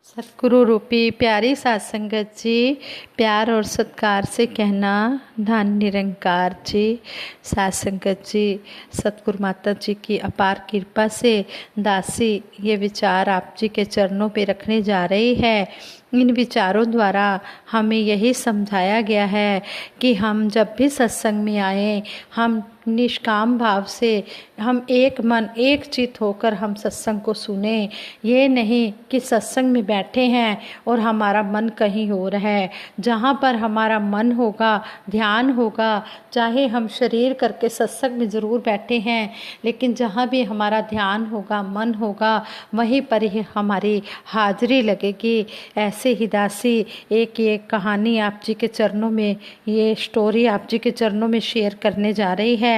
सतगुरु रूपी प्यारी साध संगत जी, प्यार और सत्कार से कहना धन निरंकार जी। साध संगत जी, सतगुरु माता जी की अपार कृपा से दासी ये विचार आप जी के चरणों पे रखने जा रही है। इन विचारों द्वारा हमें यही समझाया गया है कि हम जब भी सत्संग में आए, हम निष्काम भाव से, हम एक मन एक चित होकर हम सत्संग को सुने। ये नहीं कि सत्संग में बैठे हैं और हमारा मन कहीं और है। जहाँ पर हमारा मन होगा, ध्यान होगा, चाहे हम शरीर करके सत्संग में ज़रूर बैठे हैं, लेकिन जहाँ भी हमारा ध्यान होगा, मन होगा, वहीं पर ही हमारी हाजिरी लगेगी। ऐसे ही दासी एक कहानी आप जी के चरणों में, ये स्टोरी आप जी के चरणों में शेयर करने जा रही है।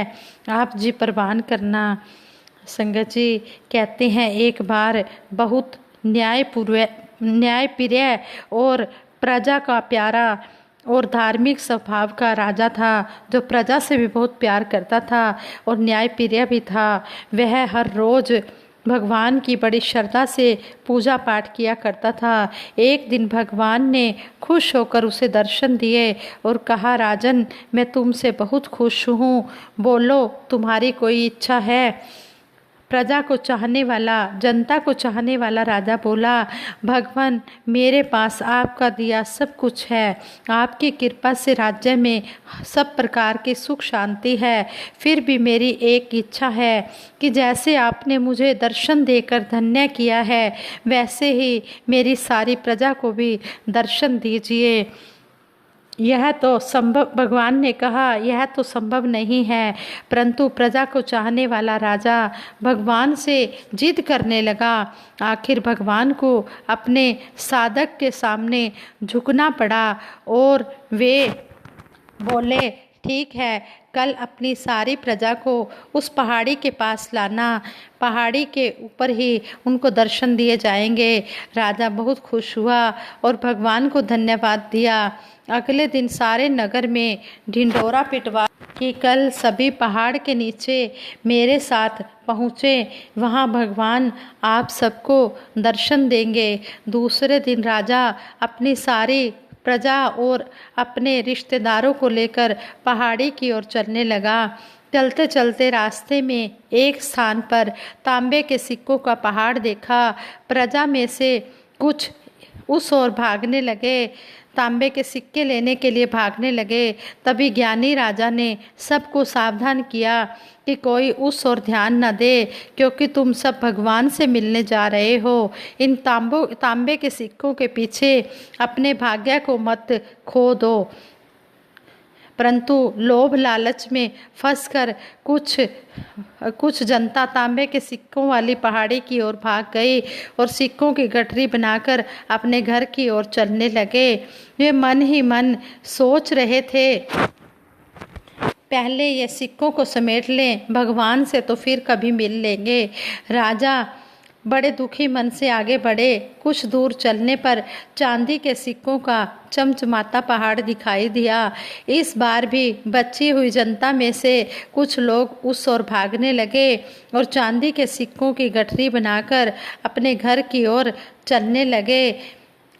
आप जी प्रवान करना। संगत जी कहते हैं, एक बार बहुत न्यायप्रिय और प्रजा का प्यारा और धार्मिक स्वभाव का राजा था, जो प्रजा से भी बहुत प्यार करता था और न्यायप्रिय भी था। वह हर रोज़ भगवान की बड़ी श्रद्धा से पूजा पाठ किया करता था। एक दिन भगवान ने खुश होकर उसे दर्शन दिए और कहा, राजन, मैं तुमसे बहुत खुश हूँ, बोलो तुम्हारी कोई इच्छा है। प्रजा को चाहने वाला, जनता को चाहने वाला राजा बोला, भगवान, मेरे पास आपका दिया सब कुछ है। आपकी कृपा से राज्य में सब प्रकार की सुख शांति है। फिर भी मेरी एक इच्छा है कि जैसे आपने मुझे दर्शन देकर धन्य किया है, वैसे ही मेरी सारी प्रजा को भी दर्शन दीजिए। यह तो संभव, भगवान ने कहा, यह तो संभव नहीं है। परंतु प्रजा को चाहने वाला राजा भगवान से जिद करने लगा। आखिर भगवान को अपने साधक के सामने झुकना पड़ा और वे बोले, ठीक है, कल अपनी सारी प्रजा को उस पहाड़ी के पास लाना, पहाड़ी के ऊपर ही उनको दर्शन दिए जाएंगे। राजा बहुत खुश हुआ और भगवान को धन्यवाद दिया। अगले दिन सारे नगर में ढिंढोरा पिटवा कि कल सभी पहाड़ के नीचे मेरे साथ पहुँचे, वहाँ भगवान आप सबको दर्शन देंगे। दूसरे दिन राजा अपनी सारी प्रजा और अपने रिश्तेदारों को लेकर पहाड़ी की ओर चलने लगा। चलते चलते रास्ते में एक स्थान पर तांबे के सिक्कों का पहाड़ देखा। प्रजा में से कुछ उस ओर भागने लगे, तांबे के सिक्के लेने के लिए भागने लगे। तभी ज्ञानी राजा ने सबको सावधान किया कि कोई उस ओर ध्यान न दे, क्योंकि तुम सब भगवान से मिलने जा रहे हो। इन तांबे के सिक्कों के पीछे अपने भाग्य को मत खो दो। परंतु लोभ लालच में फंसकर कुछ जनता तांबे के सिक्कों वाली पहाड़ी की ओर भाग गई और सिक्कों की गठरी बनाकर अपने घर की ओर चलने लगे। वे मन ही मन सोच रहे थे, पहले ये सिक्कों को समेट लें, भगवान से तो फिर कभी मिल लेंगे। राजा बड़े दुखी मन से आगे बढ़े। कुछ दूर चलने पर चांदी के सिक्कों का चमचमाता पहाड़ दिखाई दिया। इस बार भी बची हुई जनता में से कुछ लोग उस ओर भागने लगे और चांदी के सिक्कों की गठरी बनाकर अपने घर की ओर चलने लगे।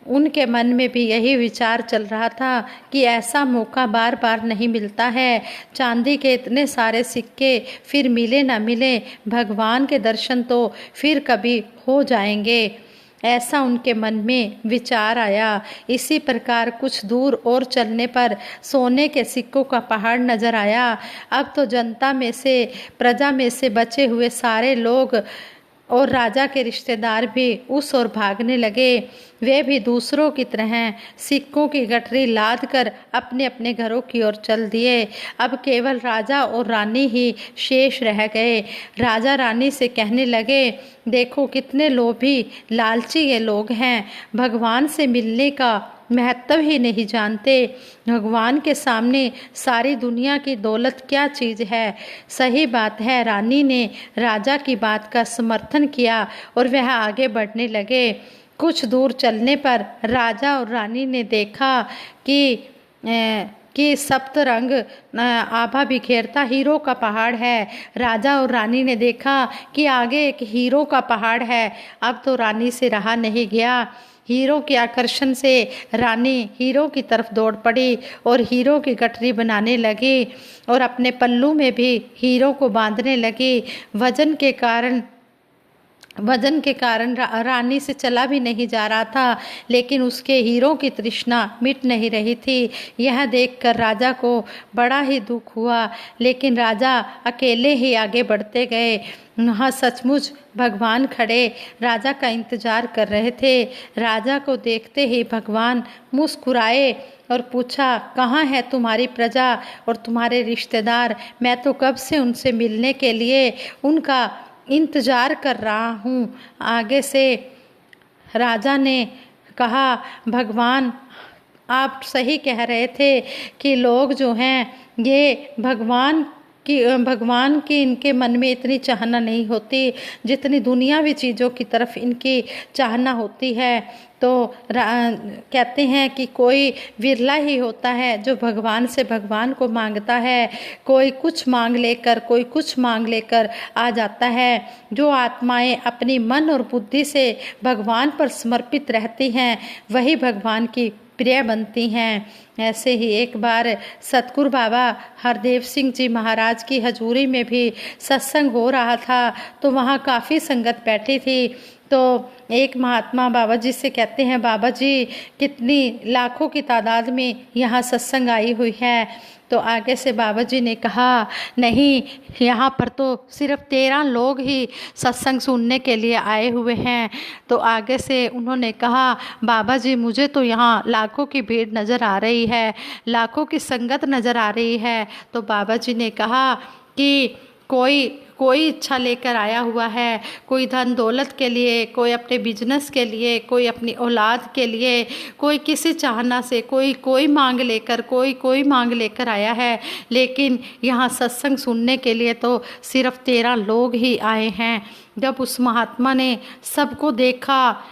उनके मन में भी यही विचार चल रहा था कि ऐसा मौका बार बार नहीं मिलता है। चांदी के इतने सारे सिक्के फिर मिले ना मिले, भगवान के दर्शन तो फिर कभी हो जाएंगे, ऐसा उनके मन में विचार आया। इसी प्रकार कुछ दूर और चलने पर सोने के सिक्कों का पहाड़ नजर आया। अब तो जनता में से, प्रजा में से बचे हुए सारे लोग और राजा के रिश्तेदार भी उस ओर भागने लगे। वे भी दूसरों की तरह सिक्कों की गठरी लाद कर अपने अपने घरों की ओर चल दिए। अब केवल राजा और रानी ही शेष रह गए। राजा रानी से कहने लगे, देखो कितने लोभी लालची ये लोग हैं, भगवान से मिलने का महत्व ही नहीं जानते। भगवान के सामने सारी दुनिया की दौलत क्या चीज़ है। सही बात है। रानी ने राजा की बात का समर्थन किया और वह आगे बढ़ने लगे। कुछ दूर चलने पर राजा और रानी ने देखा कि सप्तरंग आभा बिखेरता हीरो का पहाड़ है। राजा और रानी ने देखा कि आगे एक हीरो का पहाड़ है। अब तो रानी से रहा नहीं गया। हीरो के आकर्षण से रानी हीरो की तरफ दौड़ पड़ी और हीरो की गठरी बनाने लगी और अपने पल्लू में भी हीरो को बांधने लगी। वजन के कारण रानी से चला भी नहीं जा रहा था, लेकिन उसके हीरो की तृष्णा मिट नहीं रही थी। यह देखकर राजा को बड़ा ही दुख हुआ, लेकिन राजा अकेले ही आगे बढ़ते गए। वहाँ सचमुच भगवान खड़े राजा का इंतजार कर रहे थे। राजा को देखते ही भगवान मुस्कुराए और पूछा, कहाँ है तुम्हारी प्रजा और तुम्हारे रिश्तेदार? मैं तो कब से उनसे मिलने के लिए उनका इंतजार कर रहा हूँ। आगे से राजा ने कहा, भगवान आप सही कह रहे थे कि लोग जो हैं ये भगवान की इनके मन में इतनी चाहना नहीं होती जितनी दुनियावी चीज़ों की तरफ इनकी चाहना होती है। तो कहते हैं कि कोई विरला ही होता है जो भगवान से भगवान को मांगता है। कोई कुछ मांग लेकर, कोई कुछ मांग लेकर आ जाता है। जो आत्माएं अपनी मन और बुद्धि से भगवान पर समर्पित रहती हैं वही भगवान की प्रिय बनती हैं। ऐसे ही एक बार सतगुरु बाबा हरदेव सिंह जी महाराज की हजूरी में भी सत्संग हो रहा था, तो वहाँ काफ़ी संगत बैठी थी। तो एक महात्मा बाबा जी से कहते हैं, बाबा जी कितनी लाखों की तादाद में यहाँ सत्संग आई हुई है। तो आगे से बाबा जी ने कहा, नहीं, यहाँ पर तो सिर्फ 13 लोग ही सत्संग सुनने के लिए आए हुए हैं। तो आगे से उन्होंने कहा, बाबा जी मुझे तो यहाँ लाखों की भीड़ नज़र आ रही है, लाखों की संगत नज़र आ रही है। तो बाबा जी ने कहा कि कोई इच्छा लेकर आया हुआ है, कोई धन दौलत के लिए, कोई अपने बिजनेस के लिए, कोई अपनी औलाद के लिए, कोई किसी चाहना से, कोई मांग लेकर, कोई मांग लेकर आया है। लेकिन यहाँ सत्संग सुनने के लिए तो सिर्फ 13 लोग ही आए हैं। जब उस महात्मा ने सबको देखा,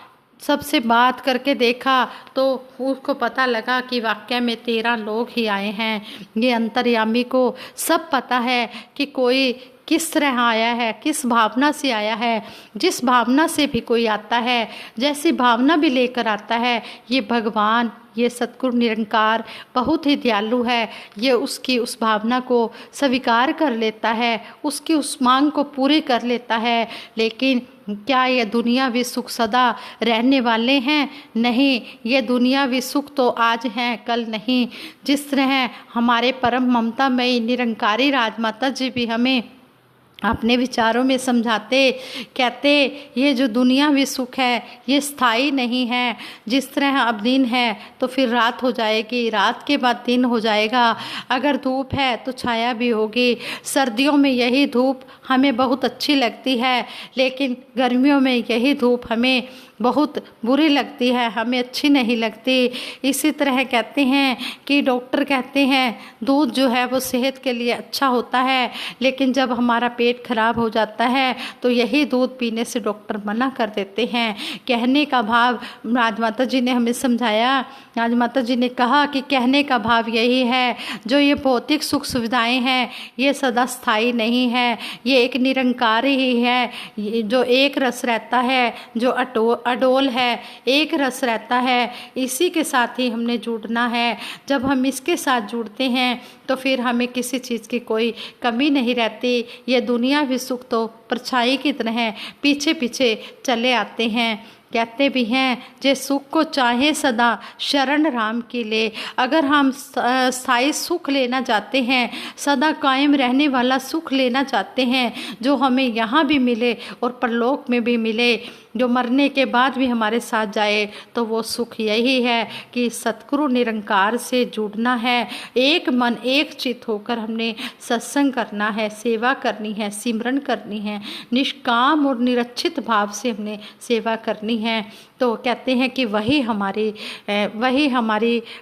सबसे बात करके देखा, तो उसको पता लगा कि वाकई में 13 लोग ही आए हैं। ये अंतर्यामी को सब पता है कि कोई किस तरह आया है, किस भावना से आया है। जिस भावना से भी कोई आता है, जैसी भावना भी लेकर आता है, ये भगवान, ये सतगुरु निरंकार बहुत ही दयालु है। ये उसकी उस भावना को स्वीकार कर लेता है, उसकी उस मांग को पूरी कर लेता है। लेकिन क्या ये दुनियावी सुख सदा रहने वाले हैं? नहीं, ये दुनियावी सुख तो आज हैं, कल नहीं। जिस तरह हमारे परम ममतामयी निरंकारी राजमाता जी भी हमें अपने विचारों में समझाते, कहते ये जो दुनियावी सुख है ये स्थायी नहीं है। जिस तरह अब दिन है तो फिर रात हो जाएगी, रात के बाद दिन हो जाएगा। अगर धूप है तो छाया भी होगी। सर्दियों में यही धूप हमें बहुत अच्छी लगती है, लेकिन गर्मियों में यही धूप हमें बहुत बुरी लगती है, हमें अच्छी नहीं लगती। इसी तरह कहते हैं कि डॉक्टर कहते हैं दूध जो है वो सेहत के लिए अच्छा होता है, लेकिन जब हमारा पेट खराब हो जाता है तो यही दूध पीने से डॉक्टर मना कर देते हैं। कहने का भाव राजमाता जी ने हमें समझाया। राजमाता जी ने कहा कि कहने का भाव यही है, जो ये भौतिक सुख सुविधाएं हैं ये सदा स्थायी नहीं है। ये एक निरंकार ही है, जो एक रस रहता है, जो अडोल है, एक रस रहता है। इसी के साथ ही हमने जुड़ना है। जब हम इसके साथ जुड़ते हैं तो फिर हमें किसी चीज़ की कोई कमी नहीं रहती। ये दुनियावी सुख तो परछाई की तरह पीछे पीछे चले आते हैं। कहते भी हैं, जे सुख को चाहे सदा शरण राम की ले। अगर हम स्थायी सुख लेना चाहते हैं, सदा कायम रहने वाला सुख लेना चाहते हैं, जो हमें यहाँ भी मिले और परलोक में भी मिले, जो मरने के बाद भी हमारे साथ जाए, तो वो सुख यही है कि सतगुरु निरंकार से जुड़ना है। एक मन एक चित होकर हमने सत्संग करना है, सेवा करनी है, सिमरन करनी है, निष्काम और निरक्षित भाव से हमने सेवा करनी है। तो कहते हैं कि वही हमारी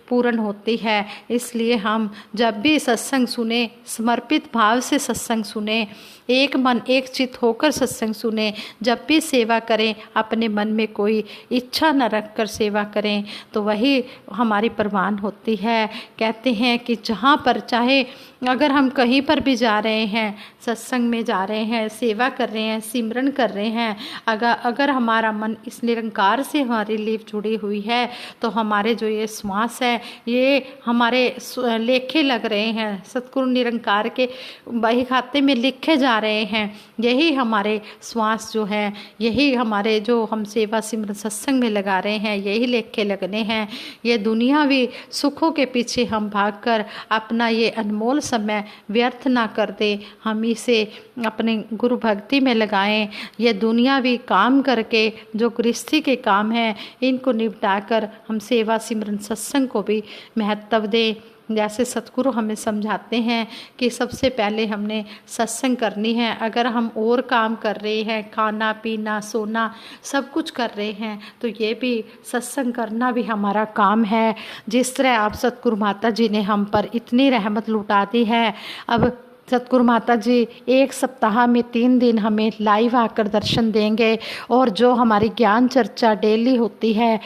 पूर्ण होती है। इसलिए हम जब भी सत्संग सुने, समर्पित भाव से सत्संग सुने, एक मन एक चित होकर सत्संग सुने। जब भी सेवा करें, अपने मन में कोई इच्छा न रखकर सेवा करें, तो वही हमारी परवान होती है। कहते हैं कि जहाँ पर चाहे, अगर हम कहीं पर भी जा रहे हैं, सत्संग में जा रहे हैं, सेवा कर रहे हैं, सिमरन कर रहे हैं, अगर हमारा मन इस निरंकार से हमारी लीफ जुड़ी हुई है, तो हमारे जो ये श्वास है ये हमारे लेखे लग रहे हैं, सतगुरु निरंकार के बही खाते में लिखे जा रहे हैं। यही हमारे श्वास जो है, यही हमारे जो हम सेवा सिमरन सत्संग में लगा रहे हैं, यही लेखे लगने हैं। ये दुनियावी सुखों के पीछे हम भागकर अपना ये अनमोल समय व्यर्थ ना कर दे, हम इसे अपने गुरु भक्ति में लगाएं। ये दुनियावी काम करके जो गृहस्थी के काम हैं इनको निपटाकर हम सेवा सिमरन सत्संग को भी महत्व दें। जैसे सतगुरु हमें समझाते हैं कि सबसे पहले हमने सत्संग करनी है। अगर हम और काम कर रहे हैं, खाना पीना सोना सब कुछ कर रहे हैं, तो ये भी सत्संग करना भी हमारा काम है। जिस तरह आप सतगुरु माता जी ने हम पर इतनी रहमत लुटा दी है, अब सतगुरु माता जी एक सप्ताह में 3 दिन हमें लाइव आकर दर्शन देंगे। और जो हमारी ज्ञान चर्चा डेली होती है,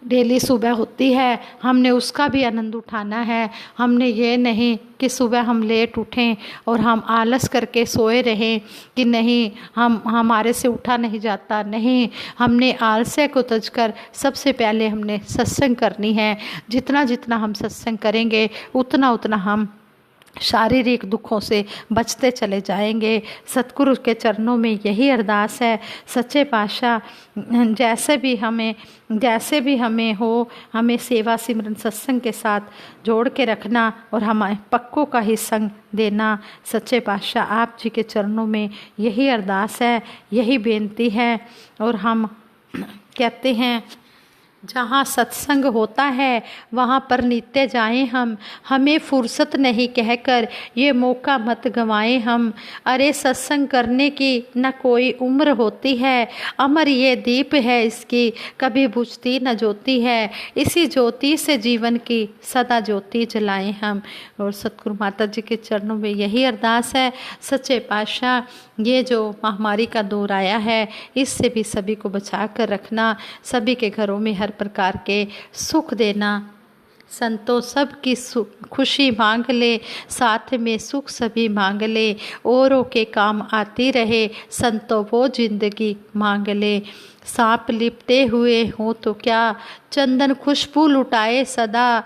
डेली सुबह होती है, हमने उसका भी आनंद उठाना है। हमने ये नहीं कि सुबह हम लेट उठें और हम आलस करके सोए रहें कि नहीं हम हमारे से उठा नहीं जाता। नहीं, हमने आलस्य को तजकर सबसे पहले हमने सत्संग करनी है। जितना जितना हम सत्संग करेंगे उतना उतना हम शारीरिक दुखों से बचते चले जाएंगे। सतगुरु के चरणों में यही अरदास है, सच्चे पातशाह जैसे भी हमें हो, हमें सेवा सिमरन सत्संग के साथ जोड़ के रखना और हमें पक्कों का ही संग देना। सच्चे पातशाह आप जी के चरणों में यही अरदास है, यही बेनती है। और हम कहते हैं जहाँ सत्संग होता है वहाँ पर नित्य जाएं हम, हमें फुर्सत नहीं कहकर ये मौका मत गंवाएं हम। अरे सत्संग करने की न कोई उम्र होती है, अमर ये दीप है इसकी कभी बुझती न ज्योति है, इसी ज्योति से जीवन की सदा ज्योति जलाएं हम। और सतगुरु माता जी के चरणों में यही अरदास है, सच्चे पातशाह ये जो महामारी का दौर आया है इससे भी सभी को बचा कर रखना, सभी के घरों में हर प्रकार के सुख देना। संतों सब की खुशी मांग ले, साथ में सुख सभी मांग ले, औरों के काम आती रहे संतों वो जिंदगी मांग ले। सांप लिपटे हुए हों तो क्या, चंदन खुशबू लुटाए सदा,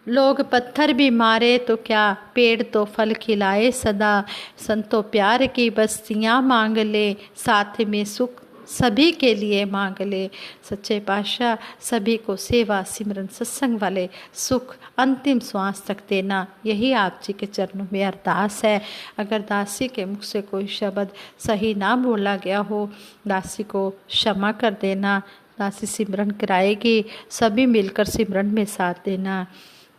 लोग पत्थर भी मारे तो क्या, पेड़ तो फल खिलाए सदा। संतों प्यार की बस्तियाँ मांग ले, साथ में सुख सभी के लिए मांग ले। सच्चे पातशाह सभी को सेवा सिमरन सत्संग वाले सुख अंतिम श्वास तक देना, यही आप जी के चरणों में अरदास है। अगर दासी के मुख से कोई शब्द सही ना बोला गया हो, दासी को क्षमा कर देना। दासी सिमरन कराएगी, सभी मिलकर सिमरन में साथ देना।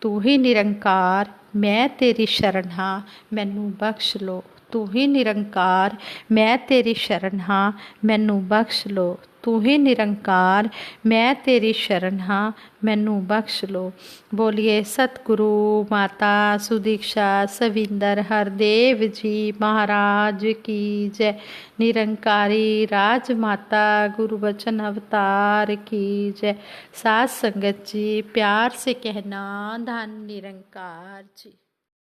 तू ही निरंकार मैं तेरी शरण हाँ, मैनू बख्श लो। तू ही निरंकार मैं तेरी शरण हाँ, मैनू बख्श लो। तू ही निरंकार मैं तेरी शरण हाँ, मैनू बख्श लो। बोलिए सतगुरु माता सुदीक्षा सविंदर हरदेव जी महाराज की जय। निरंकारी राज माता गुरु वचन अवतार की जय। साथ संगत जी प्यार से कहना धन निरंकार जी।